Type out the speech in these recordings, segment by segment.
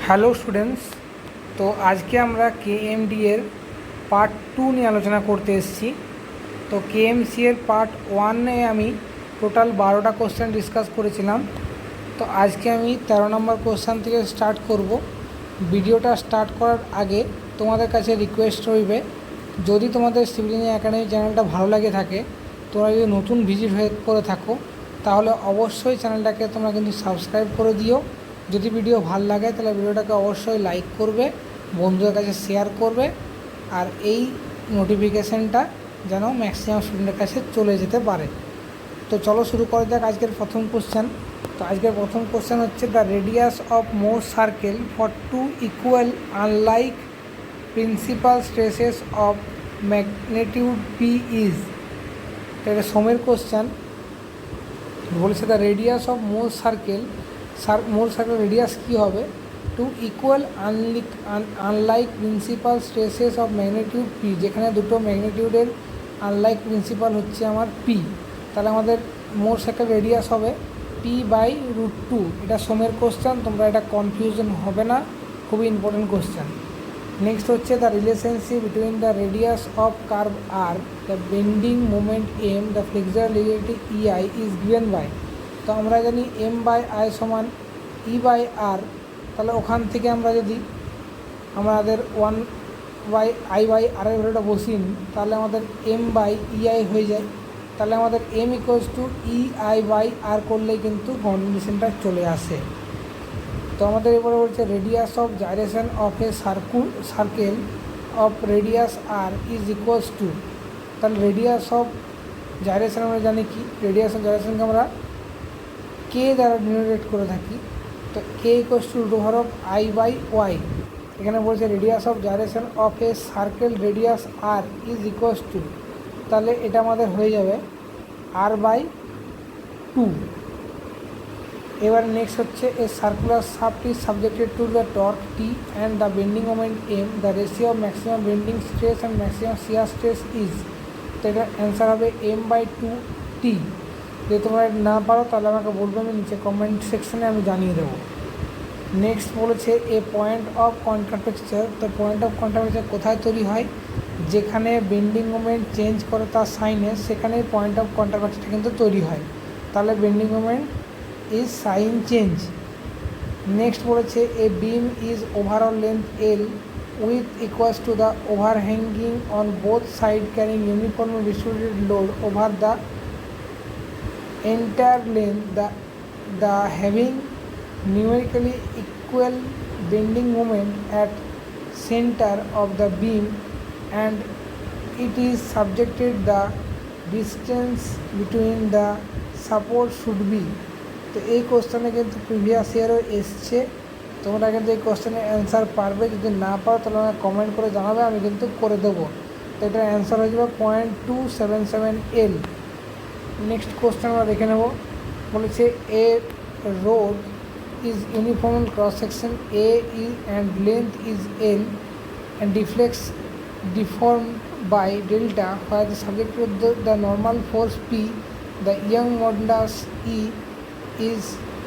Hello students, তো আজকে আমরা কেএমডি এর পার্ট 2 নিয়ে আলোচনা করতে এসেছি। তো কেএমসি এর পার্ট 1-এ আমি টোটাল 12টা কোশ্চেন ডিসকাস করেছিলাম। তো আজকে আমি 13 নম্বর কোশ্চেন থেকে স্টার্ট করব। ভিডিওটা স্টার্ট করার আগে তোমাদের কাছে রিকোয়েস্ট রইবে, যদি তোমাদের সিভিল ইঞ্জিনিয়ারিং একাডেমি চ্যানেলটা ভালো লাগে থাকে, তোমরা যদি নতুন ভিজিট হয়ে করে থাকো, তাহলে অবশ্যই চ্যানেলটাকে তোমরা কিন্তু সাবস্ক্রাইব করে দিও। যদি ভিডিও ভালো লাগে তাহলে ভিডিওটাকে অবশ্যই লাইক করবে, বন্ধুদের কাছে শেয়ার করবে, আর এই নোটিফিকেশানটা যেন ম্যাক্সিমাম স্টুডেন্টের কাছে চলে যেতে পারে। তো চলো শুরু করা যাক আজকের প্রথম কোশ্চেন। তো আজকের প্রথম কোশ্চেন হচ্ছে, the radius of Mohr circle for two equal unlike principal stresses of magnitude P is. এটা সোমের কোশ্চেন বলেছে, the radius of Mohr circle radius কী হবে two equal unlike principal stresses of magnitude P, যেখানে দুটো ম্যাগনিটিউডের unlike principal হচ্ছে আমার P, তাহলে আমাদের মোর সার্কেল রেডিয়াস হবে p/√2। এটা সোমের কোশ্চেন, তোমরা এটা কনফিউশন হবে না, খুবই ইম্পর্টেন্ট কোশ্চেন। নেক্সট হচ্ছে, the relationship between the radius of curve R, the bending moment M, the flexural relative EI is given by. তো আমরা জানি M/I সমান E/R, তাহলে ওখান থেকে আমরা যদি আমাদের 1/I/R এর ভ্যালুটা বসিয়ে নিই, তাহলে আমাদের M/EI হয়ে যায়। তাহলে আমাদের M = EI/R করলেই কিন্তু কন্ডিশনটা চলে আসে। তো আমাদের এবারে বলছে, radius of gyration of A circle of radius R is equals to, তাহলে রেডিয়াস অফ জাইরেশন আমরা জানি কি, রেডিয়াস অফ জাইরেশনকে আমরা কে দ্বারা ডিনোটেট করে থাকি। তো কে √I/Y। এখানে বলছে radius of gyration of A circle radius R is equals to, তাহলে এটা আমাদের হয়ে যাবে R/2। এবার নেক্সট হচ্ছে, এ circular shaft is subjected to the torque T and the bending moment M, the ratio of maximum bending stress and maximum shear stress is. তো এটা answer হবে M/2T। যদি তোমরা না পারো তাহলে আমাকে বলবে, আমি নিচে কমেন্ট সেকশনে আমি জানিয়ে দেবো। নেক্সট বলেছে, এ পয়েন্ট অফ কন্ট্রাপিকচার। তো পয়েন্ট অফ কন্ট্রাপিকচার কোথায় তৈরি হয়, যেখানে বেন্ডিং মোমেন্ট চেঞ্জ করে তার সাইনে, সেখানেই পয়েন্ট অফ কন্ট্রাপিকচারটা কিন্তু তৈরি হয়। তাহলে bending moment is sign change. Next বলেছে, a beam is overall length L with equals to the overhanging on both side carrying uniformly distributed load over the entire length, the having numerically equal bending moment at center of the beam, and it is subjected the distance between the support should be। তো এই কোশ্চেনে কিন্তু previous ইয়ারও এসছে, তোমরা কিন্তু এই কোশ্চেনের answer পারবে। যদি না পারো তাহলে আমাকে কমেন্ট করে জানাবে, আমি কিন্তু করে দেবো। তো এটার অ্যান্সার হয়ে যাবে 0.277 L। নেক্সট কোশ্চেন আমরা দেখে নেব। বলেছে, a rod is uniform cross section A and length is L and deform by delta, where the subject to the normal force P, the Young modulus E is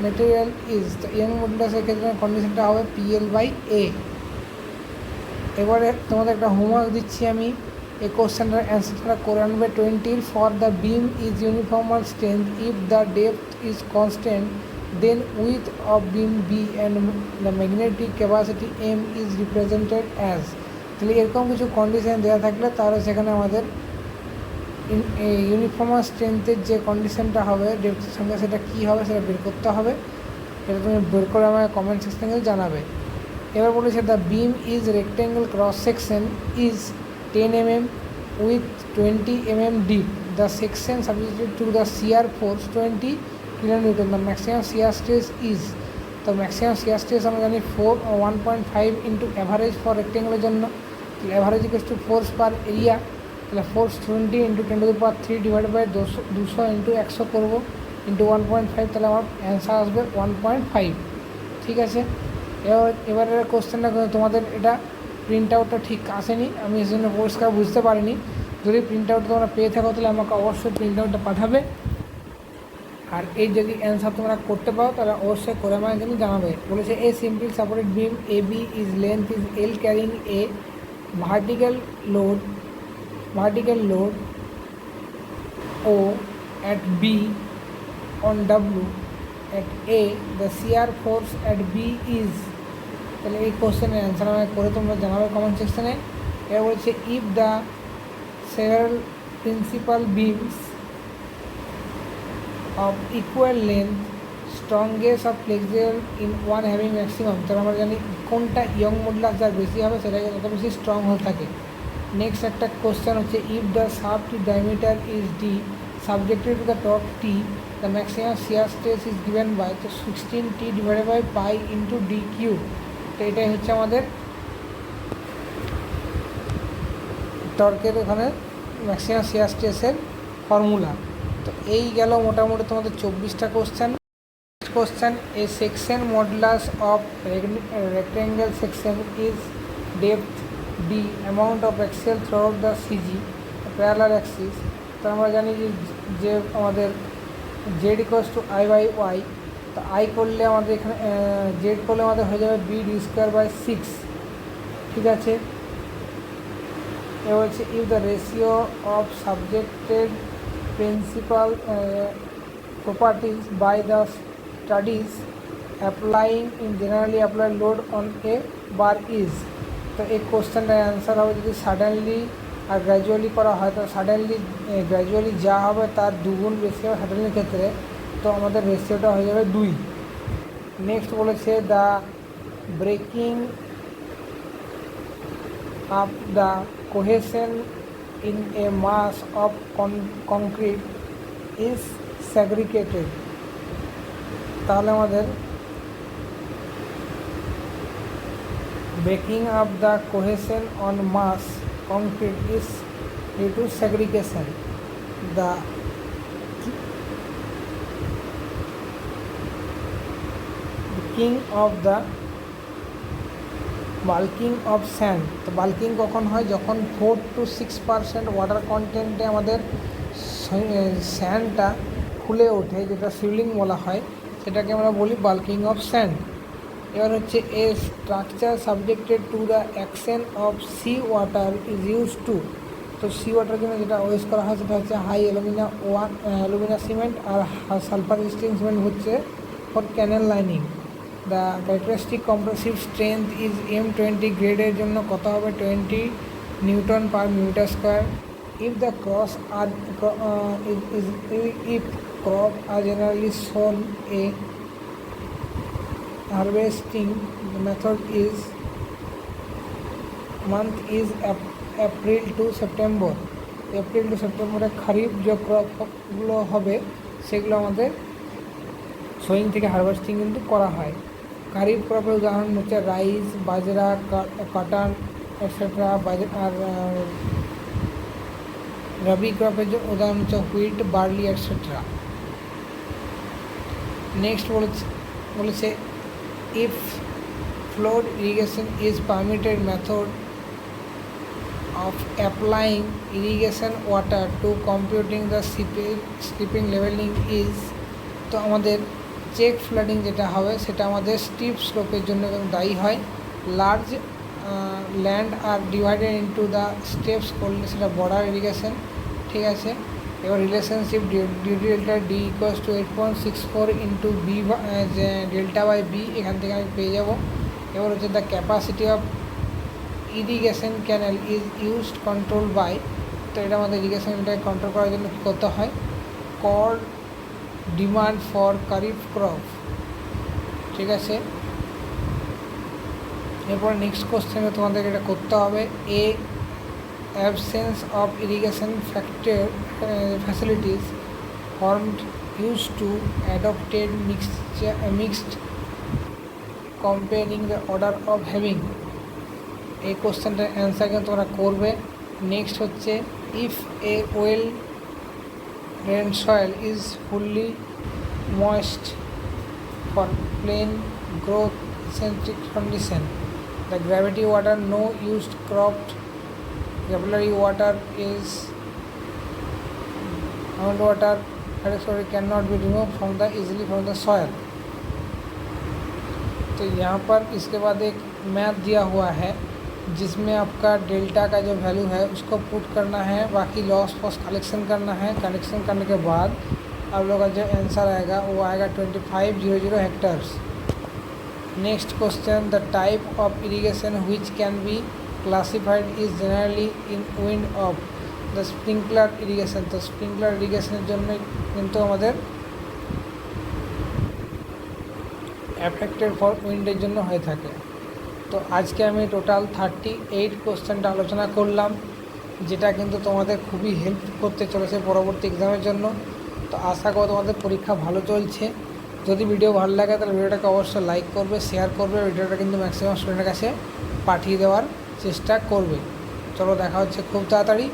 material is. The Young মডুলাসের ক্ষেত্রে কন্ডিশনটা হবে PL/A। এবারে তোমাদের একটা homework দিচ্ছি আমি, এই কোশ্চেনটার অ্যান্সারটা করে আনবে 20। For the beam is uniformal strength if the depth is constant, then width of beam B and the magnetic capacity M is represented as. তাহলে এরকম কিছু কন্ডিশন দেওয়া থাকলে তাহলে সেখানে আমাদের ইউনিফর্মাল স্ট্রেংথের যে কন্ডিশনটা হবে ডেপথের সঙ্গে, সেটা কী হবে সেটা বের করতে হবে। এটা তুমি বের করে আমাকে কমেন্ট সেকশনে জানাবে। এবার বলেছে, the beam is rectangle cross section is 10 mm with 20 mm deep. The section subjected to the shear force 20 kN. The maximum shear stress is, the maximum shear stress আমরা জানি 1.5 into average for rectangle এর জন্য। average equals to force per area, তাহলে force 20 into 10⁻³ divided by 200 into 100 করবো into 1.5, তাহলে আমার answer আসবে 1.5। ঠিক আছে, এবারের কোশ্চেনটা তোমাদের এটা প্রিন্ট আউটটা ঠিক আসেনি, আমি এই জন্য পরিষ্কার বুঝতে পারিনি। যদি প্রিন্ট আউট তোমরা পেয়ে থাকো তাহলে আমাকে অবশ্যই প্রিন্ট আউটটা পাঠাবে। আর এই যদি অ্যান্সার তোমরা করতে পারো তাহলে অবশ্যই করে আমাকে কিন্তু জানাবে। বলেছে a simple supported beam A B is length is L carrying a vertical load ও at B on W at A the shear force at B is, তাহলে এই কোশ্চেনের অ্যান্সার আমাকে করে তোমরা জানাবে কমেন্ট সেকশানে। এবার বলছে if the several principal beams of equal length strongest of flexure in one having maximum, তাহলে আমরা জানি কোনটা ইয়ং মডুলাস যার বেশি হবে সেটাকে তত বেশি স্ট্রং হয়ে থাকে। নেক্সট একটা কোশ্চেন হচ্ছে if the shaft diameter is D subjected to the torque T the maximum shear stress is given by the 16T divided by pi into D cube। তো এটাই হচ্ছে আমাদের টর্কের ওখানে ম্যাক্সিমাম শিয়ার স্ট্রেসের ফর্মুলা। তো এই গেল মোটামুটি তোমাদের 24টা question. A section modulus of rectangle section is depth D amount of axle throughout the CG parallel axis. তো আমরা জানি যে আমাদের Z equals to I by Y, তো আই করলে আমাদের এখানে জেড করলে আমাদের হয়ে যাবে বি ডি স্কোয়ার বাই 6, ঠিক আছে। এ বলছে if the ratio of subjected principal properties by the studies applying in generally apply load on a bar is. তো এই কোশ্চেনটার অ্যান্সার হবে যদি সাডেনলি আর গ্র্যাজুয়ালি করা হয়, তো গ্র্যাজুয়ালি যা হবে তার দুগুণ বেশি হবে সাডেনলির ক্ষেত্রে, তো আমাদের রেশিওটা হয়ে যাবে 2। নেক্সট বলেছে the breaking up the cohesion in a mass of concrete is segregated. তাহলে আমাদের breaking up the cohesion on mass concrete is due to segregation. The king of the bulking of sand, তো bulking কখন হয় যখন 4 to 6% water কন্টেন্টে আমাদের স্যান্ডটা ফুলে ওঠে, যেটা সিউলিং বলা হয়, সেটাকে আমরা বলি বাল্কিং অফ স্যান্ড। এবার হচ্ছে a structure subjected to the action of sea water is use to. তো সি ওয়াটারের জন্য যেটা ইউজ করা হয় সেটা হচ্ছে হাই অ্যালুমিনা সিমেন্ট, আর সালফার স্টিং সিমেন্ট হচ্ছে for canal lining. The characteristic compressive strength is M20 গ্রেডের জন্য কত হবে 20 newton per metre square. If the crop are generally sown a harvesting method is month is April to September। April to সেপ্টেম্বরে খারিফ যে ক্রপগুলো হবে সেগুলো আমাদের সোয়িং থেকে হারভেস্টিং কিন্তু করা হয়। খারিফ ক্রপের উদাহরণ হচ্ছে রাইস, বাজরা, কটন এটসেট্রা। আর রবি ক্রপের যে উদাহরণ হচ্ছে হুইট, বার্লি এটসেট্রা। নেক্সট বলেছে if flood irrigation is permitted method of applying irrigation water to computing the slipping leveling is, তো আমাদের চেক ফ্লাডিং যেটা হবে সেটা আমাদের স্টিপ স্লোপের জন্য দায়ী হয়। Large land are divided into the steps করলে সেটা বর্ডার ইরিগেশন, ঠিক আছে। এবার relationship D delta D equals to 8.64 into B delta by B, এখান থেকে আমি পেয়ে যাব। এবার হচ্ছে the capacity of irrigation canal is used control by, তো এটা আমাদের ইরিগেশনটাকে কন্ট্রোল করার জন্য কী করতে হয়, কর ডিমান্ড ফর খারিফ ক্রপ, ঠিক আছে। এরপর নেক্সট কোশ্চেনে তোমাদের এটা করতে হবে এ absence of irrigation facilities formed used to adopted mixed comparing the order of having। এই কোশ্চেনটার অ্যান্সার কিন্তু তোমরা করবে। নেক্সট হচ্ছে if A well drain soil is fully moist for plain growth centric condition, the gravity water no used cropped capillary water is groundwater can not be remove from the easily from the soil. तो यहाँ पर इसके बाद एक math दिया हुआ है जिसमें आपका डेल्टा का जो वैल्यू है उसको पुट करना है, बाकी लॉस फॉस कलेक्शन करना है। कलेक्शन करने के बाद आप लोग का जो आंसर आएगा वो आएगा 2500 hectares. Next question, the type of irrigation which can be classified is generally in wind of the sprinkler irrigation. तो स्प्रिंकलर इरिगेशনের জন্য কিন্তু আমাদের এফেক্টেড ফর উইন্ডের জন্য হয়ে থাকে। তো আজকে আমি টোটাল 38 কোশ্চেনটা আলোচনা করলাম, যেটা কিন্তু তোমাদের খুবই হেল্প করতে চলেছে পরবর্তী এক্সামের জন্য। তো আশা করি তোমাদের পরীক্ষা ভালো চলছে। যদি ভিডিও ভালো লাগে তাহলে ভিডিওটাকে অবশ্যই লাইক করবে, শেয়ার করবে, ভিডিওটা কিন্তু ম্যাক্সিমাম স্টুডেন্টের কাছে পাঠিয়ে দেওয়ার চেষ্টা করবে। চলো দেখা হচ্ছে খুব তাড়াতাড়ি।